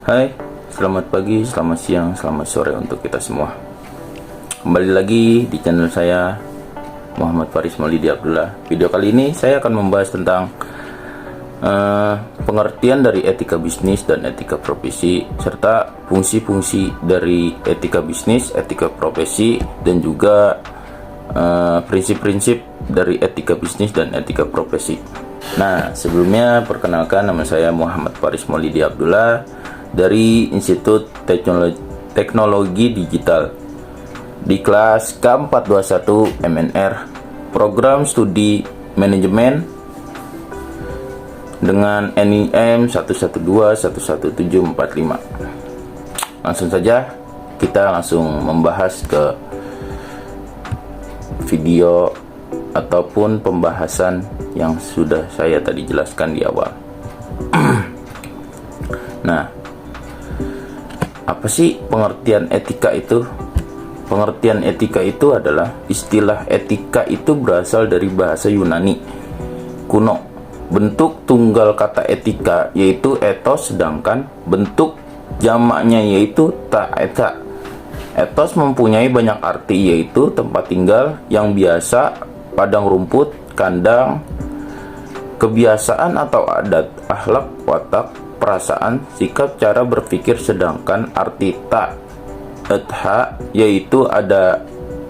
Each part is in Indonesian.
Hai, selamat pagi, selamat siang, selamat sore untuk kita semua. Kembali lagi di channel saya, Muhammad Faris Maulidi Abdullah. Video kali ini saya akan membahas tentang pengertian dari etika bisnis dan etika profesi, serta fungsi-fungsi dari etika bisnis, etika profesi, dan juga prinsip-prinsip dari etika bisnis dan etika profesi. Nah, sebelumnya perkenalkan, nama saya Muhammad Faris Maulidi Abdullah dari Institut Teknologi Digital di kelas K421 MNR, program studi manajemen dengan NIM 112111745. Langsung saja kita langsung membahas ke video ataupun pembahasan yang sudah saya tadi jelaskan di awal. Nah, apa sih pengertian etika itu? Pengertian etika itu adalah istilah etika itu berasal dari bahasa Yunani kuno. Bentuk tunggal kata etika yaitu ethos, sedangkan bentuk jamaknya yaitu taeta. Ethos mempunyai banyak arti, yaitu tempat tinggal yang biasa, padang rumput, kandang, kebiasaan atau adat, akhlak, watak, perasaan, sikap, cara berpikir. Sedangkan arti ta'etha yaitu ada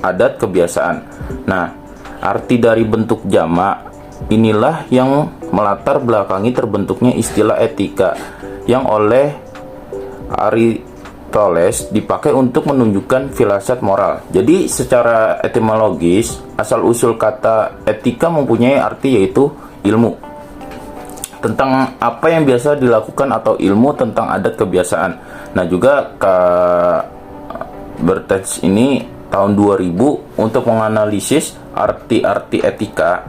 adat, kebiasaan. Nah, arti dari bentuk jamak inilah yang melatar belakangi terbentuknya istilah etika yang oleh Aristoteles dipakai untuk menunjukkan filsafat moral. Jadi secara etimologis, asal usul kata etika mempunyai arti yaitu ilmu tentang apa yang biasa dilakukan atau ilmu tentang adat kebiasaan. Nah, juga Bertens ini tahun 2000 untuk menganalisis arti-arti etika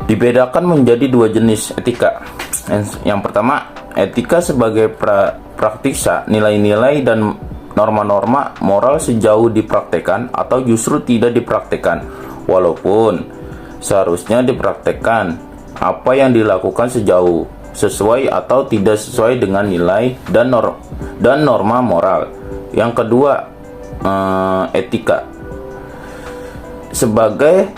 dibedakan menjadi dua jenis etika. Yang pertama, etika sebagai praktisa, nilai-nilai dan norma-norma moral sejauh dipraktekkan atau justru tidak dipraktekkan, walaupun seharusnya dipraktekkan. Apa yang dilakukan sejauh sesuai atau tidak sesuai dengan nilai dan norma moral. Yang kedua, etika sebagai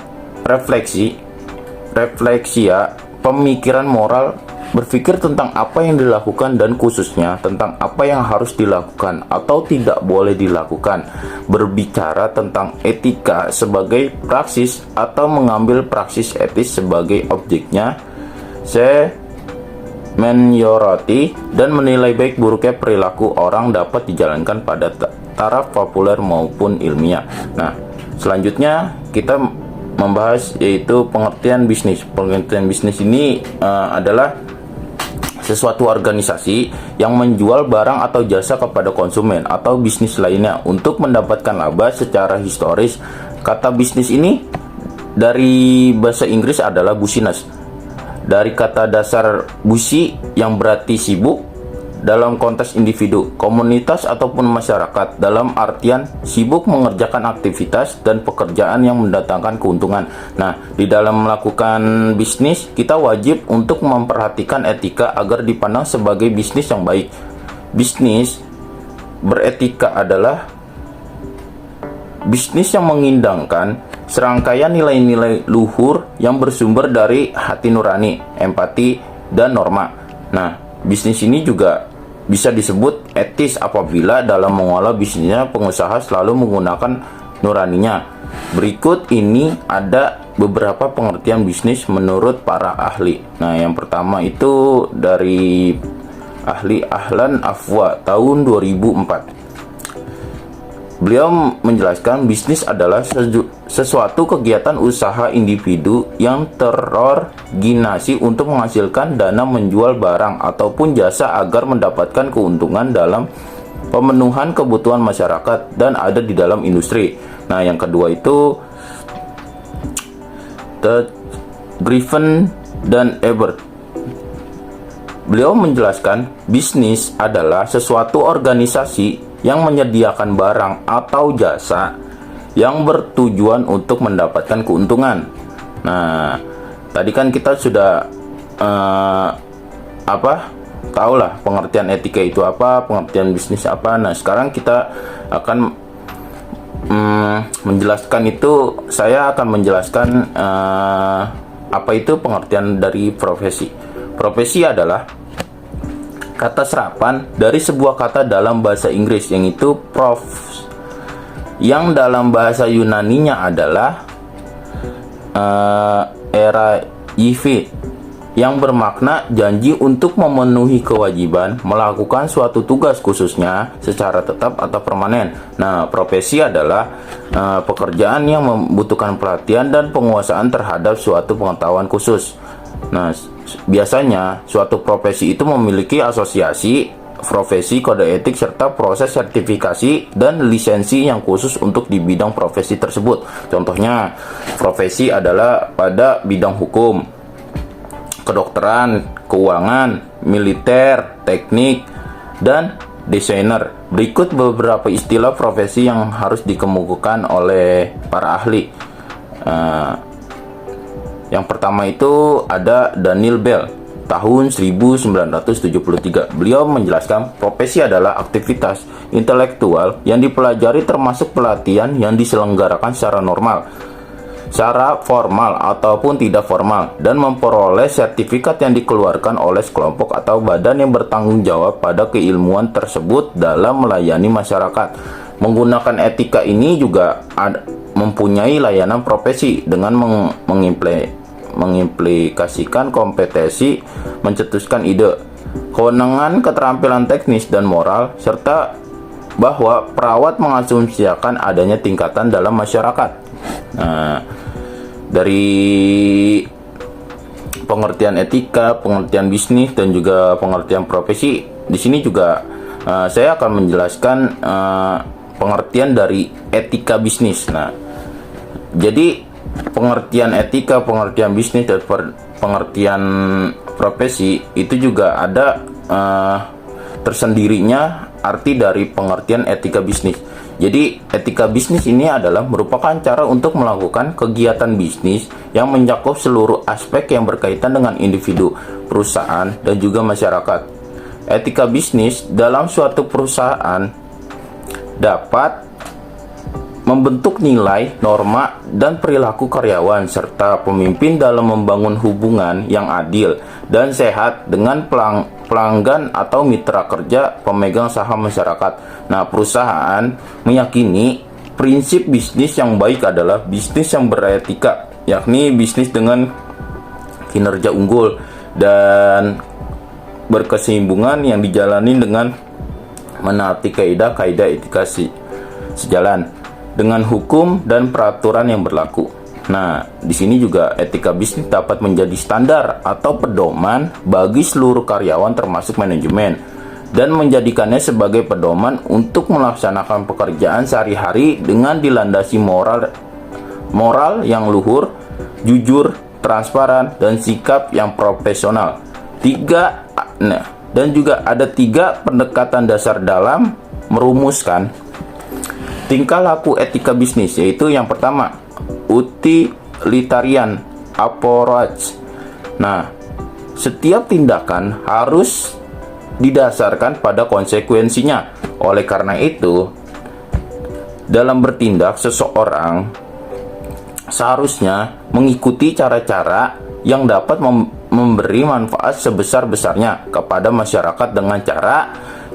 refleksia pemikiran moral, berpikir tentang apa yang dilakukan dan khususnya tentang apa yang harus dilakukan atau tidak boleh dilakukan. Berbicara tentang etika sebagai praksis atau mengambil praksis etis sebagai objeknya, menyoroti dan menilai baik buruknya perilaku orang dapat dijalankan pada taraf populer maupun ilmiah. Nah, selanjutnya kita membahas yaitu pengertian bisnis. Pengertian bisnis ini adalah sesuatu organisasi yang menjual barang atau jasa kepada konsumen atau bisnis lainnya untuk mendapatkan laba. Secara historis, kata bisnis ini dari bahasa Inggris adalah business, dari kata dasar busi yang berarti sibuk dalam konteks individu, komunitas ataupun masyarakat, dalam artian sibuk mengerjakan aktivitas dan pekerjaan yang mendatangkan keuntungan. Nah, di dalam melakukan bisnis, kita wajib untuk memperhatikan etika agar dipandang sebagai bisnis yang baik. Bisnis beretika adalah bisnis yang mengindahkan serangkaian nilai-nilai luhur yang bersumber dari hati nurani, empati, dan norma. Nah, bisnis ini juga bisa disebut etis apabila dalam mengolah bisnisnya pengusaha selalu menggunakan nuraninya. Berikut ini ada beberapa pengertian bisnis menurut para ahli. Nah, yang pertama itu dari ahli Ahlan Afwa tahun 2004. Beliau menjelaskan bisnis adalah sesuatu kegiatan usaha individu yang terorganisasi untuk menghasilkan dana menjual barang ataupun jasa agar mendapatkan keuntungan dalam pemenuhan kebutuhan masyarakat dan ada di dalam industri. Nah, yang kedua itu Griffin dan Ebert. Beliau menjelaskan bisnis adalah sesuatu organisasi yang menyediakan barang atau jasa yang bertujuan untuk mendapatkan keuntungan. Nah, tadi kan kita sudah tahulah pengertian etika itu apa, pengertian bisnis apa. Nah, sekarang kita akan menjelaskan itu. Saya akan menjelaskan apa itu pengertian dari profesi. Profesi adalah kata serapan dari sebuah kata dalam bahasa Inggris, yang itu prof, yang dalam bahasa Yunaninya adalah eraifi, yang bermakna janji untuk memenuhi kewajiban melakukan suatu tugas khususnya secara tetap atau permanen. Nah, profesi adalah pekerjaan yang membutuhkan pelatihan dan penguasaan terhadap suatu pengetahuan khusus. Nah, biasanya suatu profesi itu memiliki asosiasi profesi, kode etik, serta proses sertifikasi dan lisensi yang khusus untuk di bidang profesi tersebut. Contohnya, profesi adalah pada bidang hukum, kedokteran, keuangan, militer, teknik, dan desainer. Berikut beberapa istilah profesi yang harus dikemukakan oleh para ahli. Yang pertama itu ada Daniel Bell, tahun 1973. Beliau menjelaskan profesi adalah aktivitas intelektual yang dipelajari termasuk pelatihan yang diselenggarakan secara normal, secara formal ataupun tidak formal, dan memperoleh sertifikat yang dikeluarkan oleh sekelompok atau badan yang bertanggung jawab pada keilmuan tersebut dalam melayani masyarakat. Menggunakan etika ini juga mempunyai layanan profesi dengan mengimplikasikan kompetensi, mencetuskan ide, kewenangan, keterampilan teknis dan moral, serta bahwa perawat mengasumsikan adanya tingkatan dalam masyarakat. Nah, dari pengertian etika, pengertian bisnis, dan juga pengertian profesi, di sini juga saya akan menjelaskan pengertian dari etika bisnis. Nah, jadi pengertian etika, pengertian bisnis, dan pengertian profesi itu juga ada tersendirinya arti dari pengertian etika bisnis. Jadi etika bisnis ini adalah merupakan cara untuk melakukan kegiatan bisnis yang mencakup seluruh aspek yang berkaitan dengan individu, perusahaan, dan juga masyarakat. Etika bisnis dalam suatu perusahaan dapat membentuk nilai, norma, dan perilaku karyawan serta pemimpin dalam membangun hubungan yang adil dan sehat dengan pelanggan atau mitra kerja pemegang saham masyarakat. Nah, perusahaan meyakini prinsip bisnis yang baik adalah bisnis yang beretika, yakni bisnis dengan kinerja unggul dan berkesinambungan yang dijalani dengan menaati kaidah-kaidah etika sejalan dengan hukum dan peraturan yang berlaku. Nah, di sini juga etika bisnis dapat menjadi standar atau pedoman bagi seluruh karyawan termasuk manajemen, dan menjadikannya sebagai pedoman untuk melaksanakan pekerjaan sehari-hari dengan dilandasi moral yang luhur, jujur, transparan, dan sikap yang profesional. Dan juga ada 3 pendekatan dasar dalam merumuskan tingkah laku etika bisnis, yaitu yang pertama, utilitarian approach. Nah, setiap tindakan harus didasarkan pada konsekuensinya. Oleh karena itu, dalam bertindak seseorang seharusnya mengikuti cara-cara yang dapat memberi manfaat sebesar-besarnya kepada masyarakat dengan cara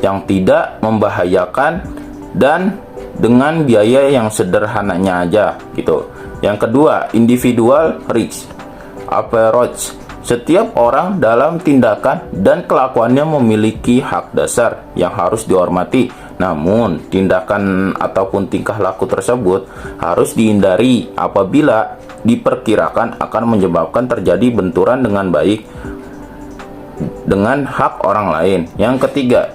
yang tidak membahayakan dan dengan biaya yang sederhananya aja gitu. Yang kedua, individual risk approach. Setiap orang dalam tindakan dan kelakuannya memiliki hak dasar yang harus dihormati. Namun, tindakan ataupun tingkah laku tersebut harus dihindari apabila diperkirakan akan menyebabkan terjadi benturan dengan baik dengan hak orang lain. Yang ketiga,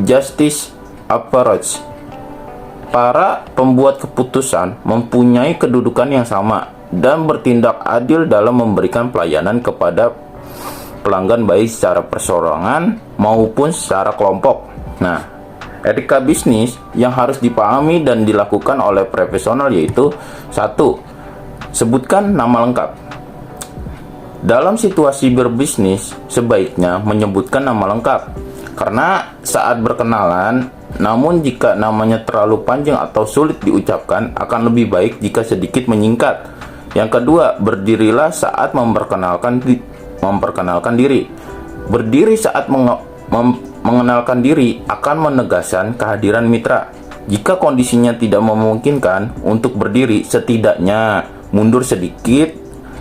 justice approach. Para pembuat keputusan mempunyai kedudukan yang sama dan bertindak adil dalam memberikan pelayanan kepada pelanggan baik secara perseorangan maupun secara kelompok. Nah, etika bisnis yang harus dipahami dan dilakukan oleh profesional yaitu 1. Sebutkan nama lengkap. Dalam situasi berbisnis, sebaiknya menyebutkan nama lengkap. Karena saat berkenalan, namun jika namanya terlalu panjang atau sulit diucapkan, akan lebih baik jika sedikit menyingkat. Yang kedua, berdirilah saat memperkenalkan diri. Berdiri saat mengenalkan diri akan menegaskan kehadiran mitra. Jika kondisinya tidak memungkinkan untuk berdiri, setidaknya mundur sedikit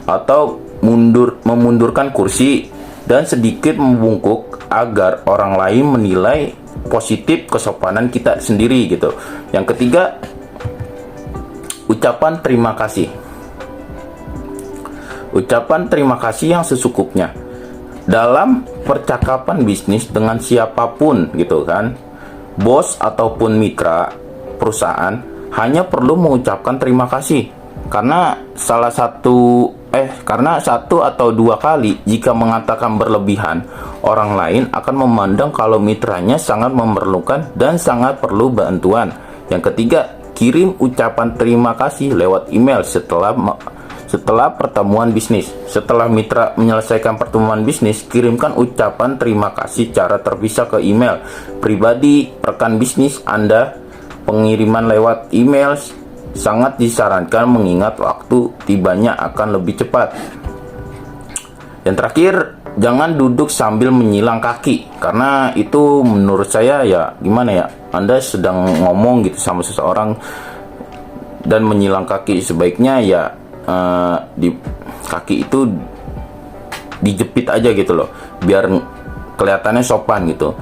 atau memundurkan kursi dan sedikit membungkuk agar orang lain menilai positif kesopanan kita sendiri gitu. Yang ketiga, ucapan terima kasih. Ucapan terima kasih yang secukupnya dalam percakapan bisnis dengan siapapun gitu kan. Bos ataupun mitra perusahaan hanya perlu mengucapkan terima kasih karena karena satu atau dua kali jika mengatakan berlebihan, orang lain akan memandang kalau mitranya sangat memerlukan dan sangat perlu bantuan. Yang ketiga, kirim ucapan terima kasih lewat email setelah pertemuan bisnis. Setelah mitra menyelesaikan pertemuan bisnis, kirimkan ucapan terima kasih secara terpisah ke email pribadi rekan bisnis Anda. Pengiriman lewat email sangat disarankan mengingat waktu tibanya akan lebih cepat. Yang terakhir, jangan duduk sambil menyilang kaki, karena itu menurut saya ya gimana ya, Anda sedang ngomong gitu sama seseorang dan menyilang kaki. Sebaiknya ya di kaki itu dijepit aja gitu loh, biar kelihatannya sopan gitu.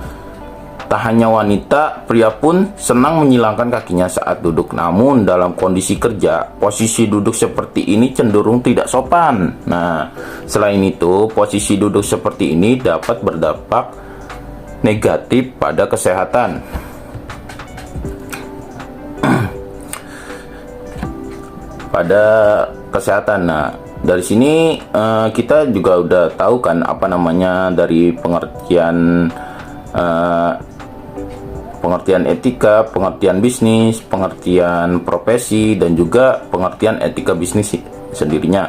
Tak hanya wanita, pria pun senang menyilangkan kakinya saat duduk. Namun dalam kondisi kerja, posisi duduk seperti ini cenderung tidak sopan. Nah, selain itu, posisi duduk seperti ini dapat berdampak negatif pada kesehatan. Nah, dari sini kita juga udah tahu kan apa namanya dari pengertian etika, pengertian bisnis, pengertian profesi, dan juga pengertian etika bisnis sendirinya.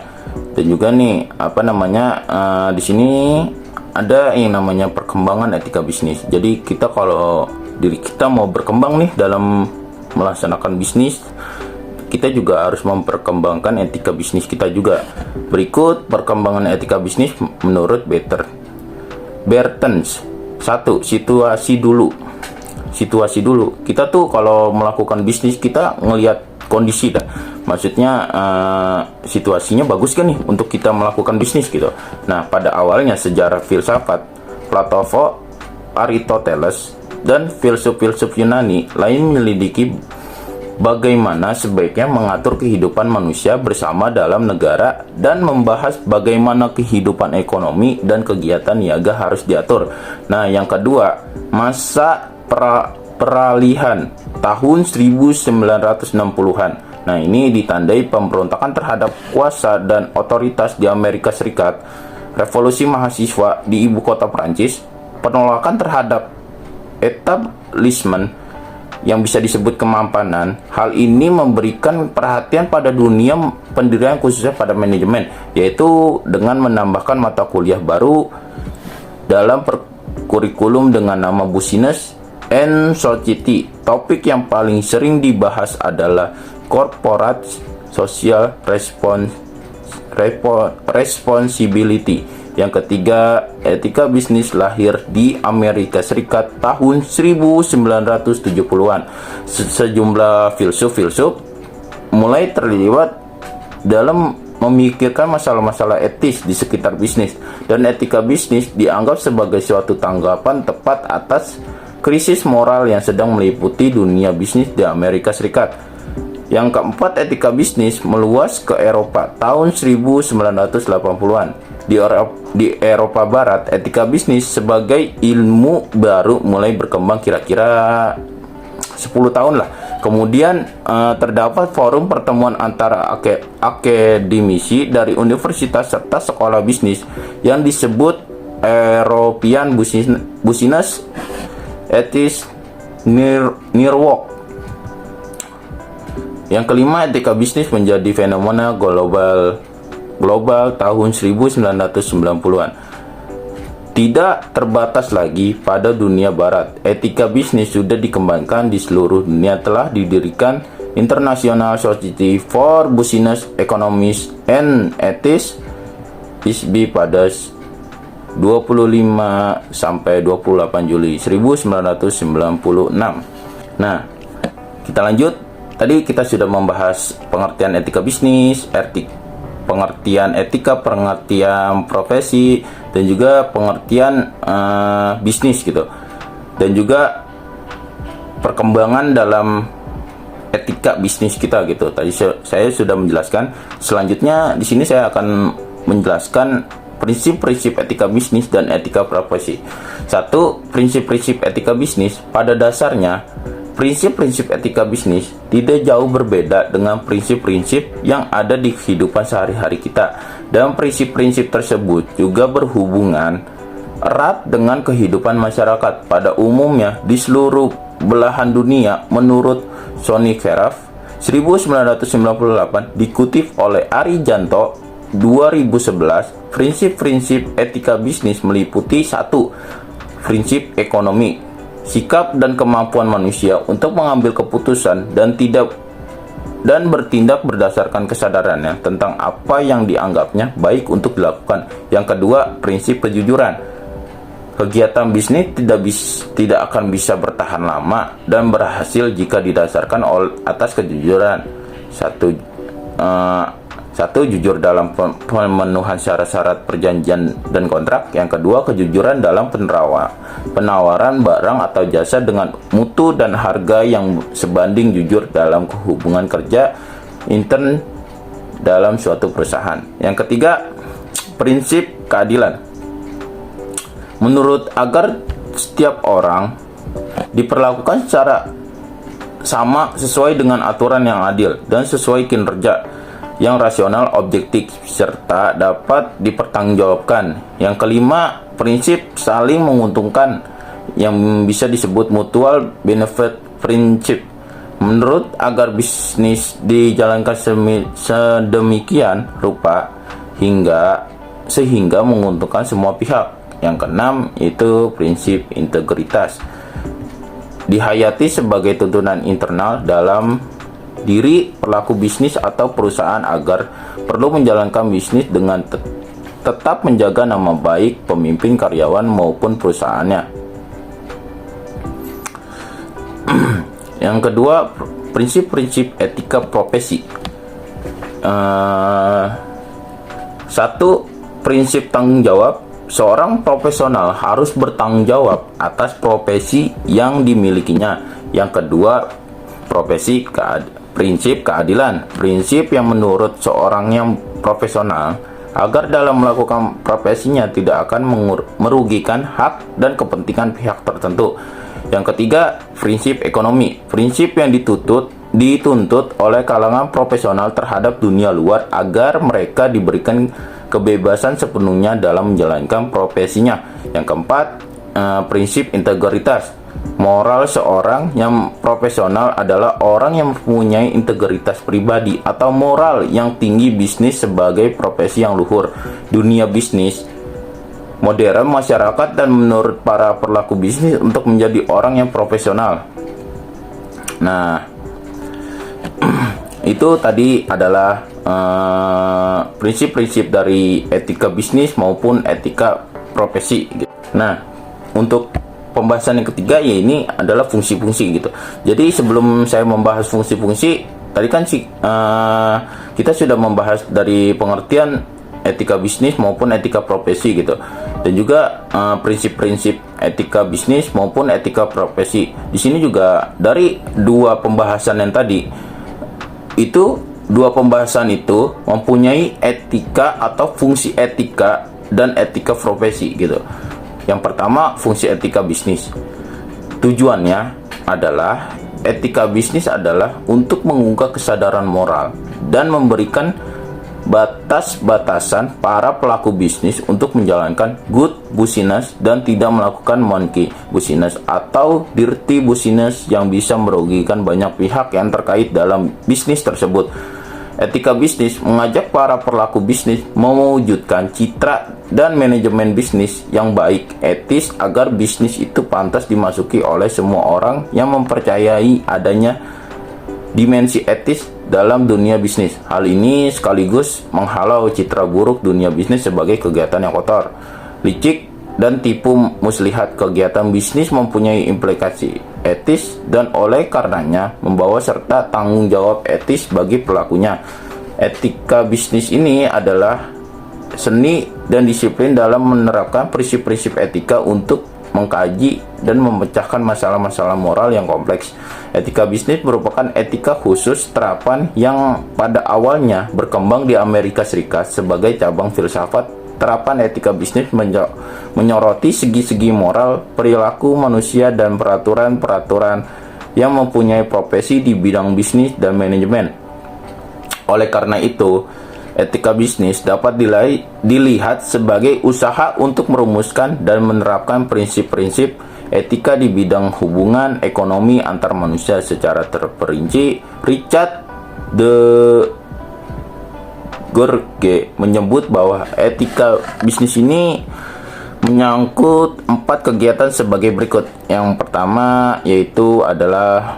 Dan juga nih apa namanya di sini ada yang namanya perkembangan etika bisnis. Jadi kita kalau diri kita mau berkembang nih dalam melaksanakan bisnis, kita juga harus memperkembangkan etika bisnis kita juga. Berikut perkembangan etika bisnis menurut Bertens. 1. Situasi dulu. Kita tuh kalau melakukan bisnis kita ngelihat kondisi dah. Maksudnya situasinya bagus kan nih untuk kita melakukan bisnis gitu. Nah, pada awalnya sejarah filsafat Plato, Aristoteles, dan filsuf-filsuf Yunani lain menyelidiki bagaimana sebaiknya mengatur kehidupan manusia bersama dalam negara dan membahas bagaimana kehidupan ekonomi dan kegiatan niaga harus diatur. Nah, yang kedua, masa peralihan tahun 1960-an. Nah, ini ditandai pemberontakan terhadap kuasa dan otoritas di Amerika Serikat, revolusi mahasiswa di ibu kota Prancis, penolakan terhadap etablishment yang bisa disebut kemampanan. Hal ini memberikan perhatian pada dunia pendirian khususnya pada manajemen, yaitu dengan menambahkan mata kuliah baru dalam kurikulum dengan nama Business and Society. Topik yang paling sering dibahas adalah Corporate Social Responsibility. Yang ketiga, etika bisnis lahir di Amerika Serikat tahun 1970-an. Sejumlah filsuf mulai terlibat dalam memikirkan masalah-masalah etis di sekitar bisnis, dan etika bisnis dianggap sebagai suatu tanggapan tepat atas krisis moral yang sedang meliputi dunia bisnis di Amerika Serikat. Yang keempat, etika bisnis meluas ke Eropa tahun 1980-an. Di Eropa Barat, etika bisnis sebagai ilmu baru mulai berkembang kira-kira 10 tahun lah. Kemudian terdapat forum pertemuan antara akademisi dari universitas serta sekolah bisnis yang disebut European Business Ethics Network. Yang kelima, etika bisnis menjadi fenomena global global tahun 1990-an. Tidak terbatas lagi pada dunia barat, etika bisnis sudah dikembangkan di seluruh dunia. Telah didirikan International Society for Business Economics and Ethics (ISBE) pada 25 sampai 28 Juli 1996. Nah, kita lanjut. Tadi kita sudah membahas pengertian etika bisnis, pengertian etika, pengertian profesi, dan juga pengertian bisnis gitu. Dan juga perkembangan dalam etika bisnis kita gitu. Tadi saya sudah menjelaskan. Selanjutnya di sini saya akan menjelaskan prinsip-prinsip etika bisnis dan etika profesi. Satu, prinsip-prinsip etika bisnis. Pada dasarnya, prinsip-prinsip etika bisnis tidak jauh berbeda dengan prinsip-prinsip yang ada di kehidupan sehari-hari kita. Dan prinsip-prinsip tersebut juga berhubungan erat dengan kehidupan masyarakat pada umumnya di seluruh belahan dunia. Menurut Sonny Keraf 1998, dikutip oleh Ari Janto 2011, prinsip-prinsip etika bisnis meliputi: 1. Prinsip ekonomi, sikap dan kemampuan manusia untuk mengambil keputusan dan bertindak berdasarkan kesadarannya tentang apa yang dianggapnya baik untuk dilakukan. Yang kedua, prinsip kejujuran. Kegiatan bisnis tidak akan bisa bertahan lama dan berhasil jika didasarkan atas kejujuran. Satu, jujur dalam pemenuhan syarat-syarat perjanjian dan kontrak. Yang kedua, kejujuran dalam penawaran barang atau jasa dengan mutu dan harga yang sebanding. Jujur dalam hubungan kerja intern dalam suatu perusahaan. Yang ketiga, prinsip keadilan. Menurut agar setiap orang diperlakukan secara sama sesuai dengan aturan yang adil dan sesuai kinerja yang rasional, objektif, serta dapat dipertanggungjawabkan. Yang kelima, prinsip saling menguntungkan yang bisa disebut mutual benefit principle. Menurut agar bisnis dijalankan sedemikian rupa sehingga menguntungkan semua pihak. Yang keenam, itu prinsip integritas. Dihayati sebagai tuntunan internal dalam diri pelaku bisnis atau perusahaan agar perlu menjalankan bisnis dengan tetap menjaga nama baik pemimpin, karyawan maupun perusahaannya. Yang kedua, prinsip-prinsip etika profesi. Satu, prinsip tanggung jawab. Seorang profesional harus bertanggung jawab atas profesi yang dimilikinya. Yang kedua, prinsip keadilan. Prinsip yang menurut seorang yang profesional agar dalam melakukan profesinya tidak akan merugikan hak dan kepentingan pihak tertentu. Yang ketiga, prinsip ekonomi. Prinsip yang dituntut oleh kalangan profesional terhadap dunia luar agar mereka diberikan kebebasan sepenuhnya dalam menjalankan profesinya. Yang keempat, prinsip integritas. Moral seorang yang profesional adalah orang yang mempunyai integritas pribadi atau moral yang tinggi. Bisnis sebagai profesi yang luhur. Dunia bisnis modern masyarakat dan menurut para pelaku bisnis untuk menjadi orang yang profesional. Nah, itu tadi adalah prinsip-prinsip dari etika bisnis maupun etika profesi. Nah, untuk pembahasan yang ketiga ya ini adalah fungsi-fungsi gitu. Jadi sebelum saya membahas fungsi-fungsi, tadi kan kita sudah membahas dari pengertian etika bisnis maupun etika profesi gitu. Dan juga prinsip-prinsip etika bisnis maupun etika profesi. Di sini juga dari dua pembahasan yang tadi dua pembahasan itu mempunyai etika atau fungsi etika dan etika profesi gitu. Yang pertama, fungsi etika bisnis. Tujuannya adalah etika bisnis adalah untuk menggugah kesadaran moral dan memberikan batas-batasan para pelaku bisnis untuk menjalankan good business dan tidak melakukan monkey business atau dirty business yang bisa merugikan banyak pihak yang terkait dalam bisnis tersebut. Etika bisnis mengajak para pelaku bisnis mewujudkan citra dan manajemen bisnis yang baik, etis, agar bisnis itu pantas dimasuki oleh semua orang yang mempercayai adanya dimensi etis dalam dunia bisnis. Hal ini sekaligus menghalau citra buruk dunia bisnis sebagai kegiatan yang kotor, licik, dan tipu muslihat. Kegiatan bisnis mempunyai implikasi etis dan oleh karenanya membawa serta tanggung jawab etis bagi pelakunya. Etika bisnis ini adalah seni dan disiplin dalam menerapkan prinsip-prinsip etika untuk mengkaji dan memecahkan masalah-masalah moral yang kompleks. Etika bisnis merupakan etika khusus terapan yang pada awalnya berkembang di Amerika Serikat sebagai cabang filsafat. Terapan etika bisnis menyoroti segi-segi moral, perilaku manusia, dan peraturan-peraturan yang mempunyai profesi di bidang bisnis dan manajemen. Oleh karena itu, etika bisnis dapat dilihat sebagai usaha untuk merumuskan dan menerapkan prinsip-prinsip etika di bidang hubungan ekonomi antar manusia secara terperinci. Richard de Gourge menyebut bahwa etika bisnis ini menyangkut 4 kegiatan sebagai berikut. Yang pertama yaitu adalah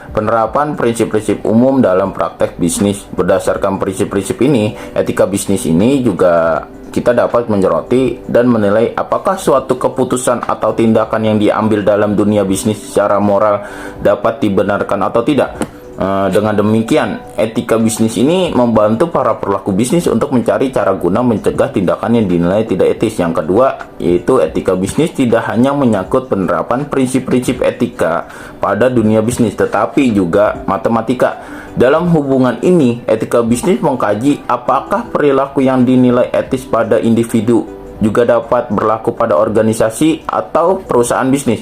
penerapan prinsip-prinsip umum dalam praktek bisnis. Berdasarkan prinsip-prinsip ini, etika bisnis ini juga kita dapat menyoroti dan menilai apakah suatu keputusan atau tindakan yang diambil dalam dunia bisnis secara moral dapat dibenarkan atau tidak. Dengan demikian, etika bisnis ini membantu para pelaku bisnis untuk mencari cara guna mencegah tindakan yang dinilai tidak etis. Yang kedua, yaitu etika bisnis tidak hanya menyangkut penerapan prinsip-prinsip etika pada dunia bisnis, tetapi juga matematika. Dalam hubungan ini, etika bisnis mengkaji apakah perilaku yang dinilai etis pada individu juga dapat berlaku pada organisasi atau perusahaan bisnis.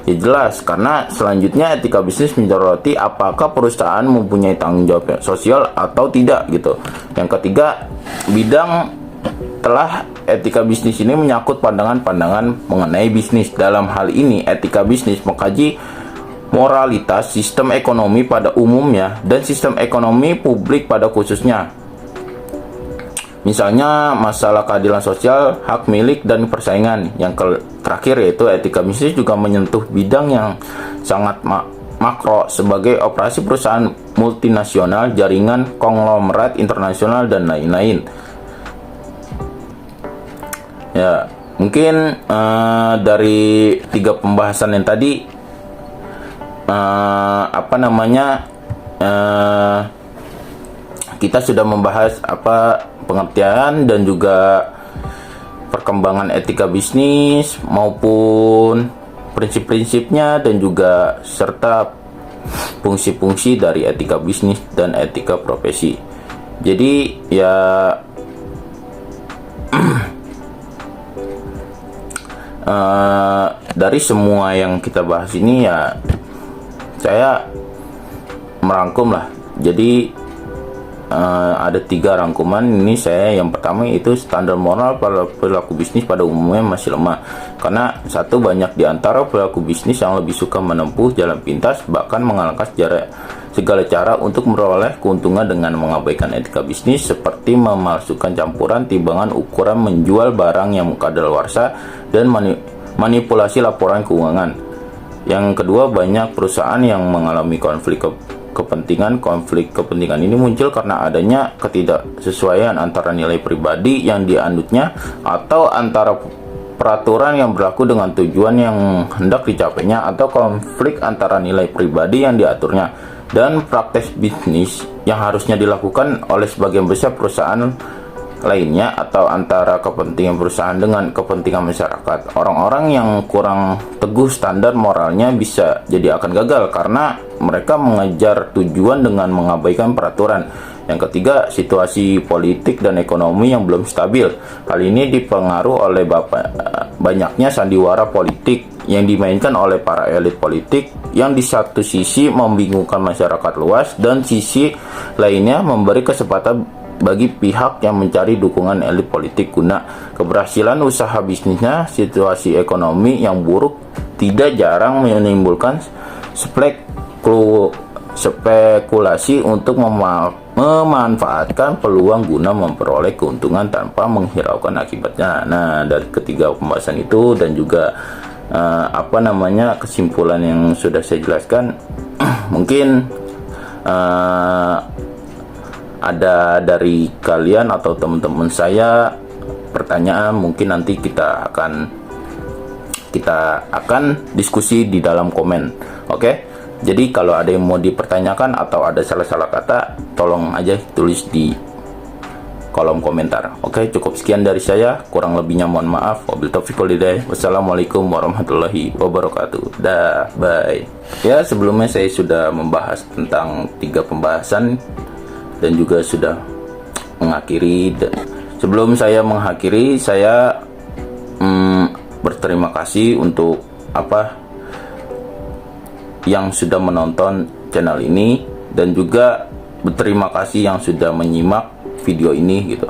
Ya jelas, karena selanjutnya etika bisnis menyoroti apakah perusahaan mempunyai tanggung jawab sosial atau tidak gitu. Yang ketiga, bidang telah etika bisnis ini menyangkut pandangan-pandangan mengenai bisnis. Dalam hal ini, etika bisnis mengkaji moralitas sistem ekonomi pada umumnya dan sistem ekonomi publik pada khususnya. Misalnya masalah keadilan sosial, hak milik, dan persaingan. Yang terakhir yaitu etika bisnis juga menyentuh bidang yang sangat makro sebagai operasi perusahaan multinasional, jaringan konglomerat internasional, dan lain-lain. Ya, mungkin dari 3 pembahasan yang tadi kita sudah membahas pengertian dan juga perkembangan etika bisnis maupun prinsip-prinsipnya dan juga serta fungsi-fungsi dari etika bisnis dan etika profesi. Jadi ya dari semua yang kita bahas ini ya saya merangkum lah. Jadi ada 3 rangkuman ini yang pertama itu standar moral pada perilaku bisnis pada umumnya masih lemah karena banyak di antara pelaku bisnis yang lebih suka menempuh jalan pintas bahkan mengalahkan segala cara untuk meroleh keuntungan dengan mengabaikan etika bisnis seperti memalsukan campuran timbangan ukuran, menjual barang yang kadaluarsa, dan manipulasi laporan keuangan. Yang kedua, banyak perusahaan yang mengalami konflik kepentingan ini muncul karena adanya ketidaksesuaian antara nilai pribadi yang dianutnya atau antara peraturan yang berlaku dengan tujuan yang hendak dicapainya, atau konflik antara nilai pribadi yang diaturnya dan praktek bisnis yang harusnya dilakukan oleh sebagian besar perusahaan lainnya, atau antara kepentingan perusahaan dengan kepentingan masyarakat. Orang-orang yang kurang teguh standar moralnya bisa jadi akan gagal karena mereka mengejar tujuan dengan mengabaikan peraturan. Yang ketiga, situasi politik dan ekonomi yang belum stabil. Hal ini dipengaruhi oleh banyaknya sandiwara politik yang dimainkan oleh para elit politik yang di satu sisi membingungkan masyarakat luas dan sisi lainnya memberi kesempatan bagi pihak yang mencari dukungan elit politik guna keberhasilan usaha bisnisnya. Situasi ekonomi yang buruk tidak jarang menimbulkan spekulasi untuk memanfaatkan peluang guna memperoleh keuntungan tanpa menghiraukan akibatnya. Nah, dari ketiga pembahasan itu dan juga kesimpulan yang sudah saya jelaskan, mungkin ada dari kalian atau teman-teman saya pertanyaan, mungkin nanti kita akan diskusi di dalam komen. Oke? Jadi kalau ada yang mau dipertanyakan atau ada salah-salah kata, tolong aja tulis di kolom komentar. Oke, cukup sekian dari saya. Kurang lebihnya mohon maaf. Wabillahi taufiq wal hidayah. Wassalamualaikum warahmatullahi wabarakatuh. Dah, bye. Ya, sebelumnya saya sudah membahas tentang 3 pembahasan dan juga sudah mengakhiri. Sebelum saya mengakhiri, saya berterima kasih untuk yang sudah menonton channel ini, dan juga berterima kasih yang sudah menyimak video ini gitu.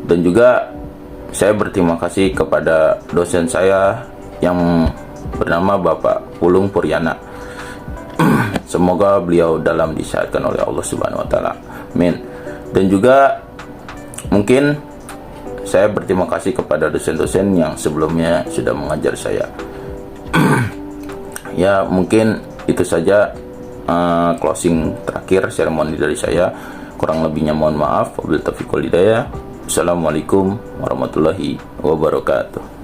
Dan juga saya berterima kasih kepada dosen saya yang bernama Bapak Pulung Puryana. Semoga beliau dalam disehatkan oleh Allah Subhanahu wa taala. Amin. Dan juga mungkin saya berterima kasih kepada dosen-dosen yang sebelumnya sudah mengajar saya. Ya, mungkin itu saja closing terakhir seremoni dari saya. Kurang lebihnya mohon maaf. Wabillahi taufiq wal hidayah. Assalamualaikum warahmatullahi wabarakatuh.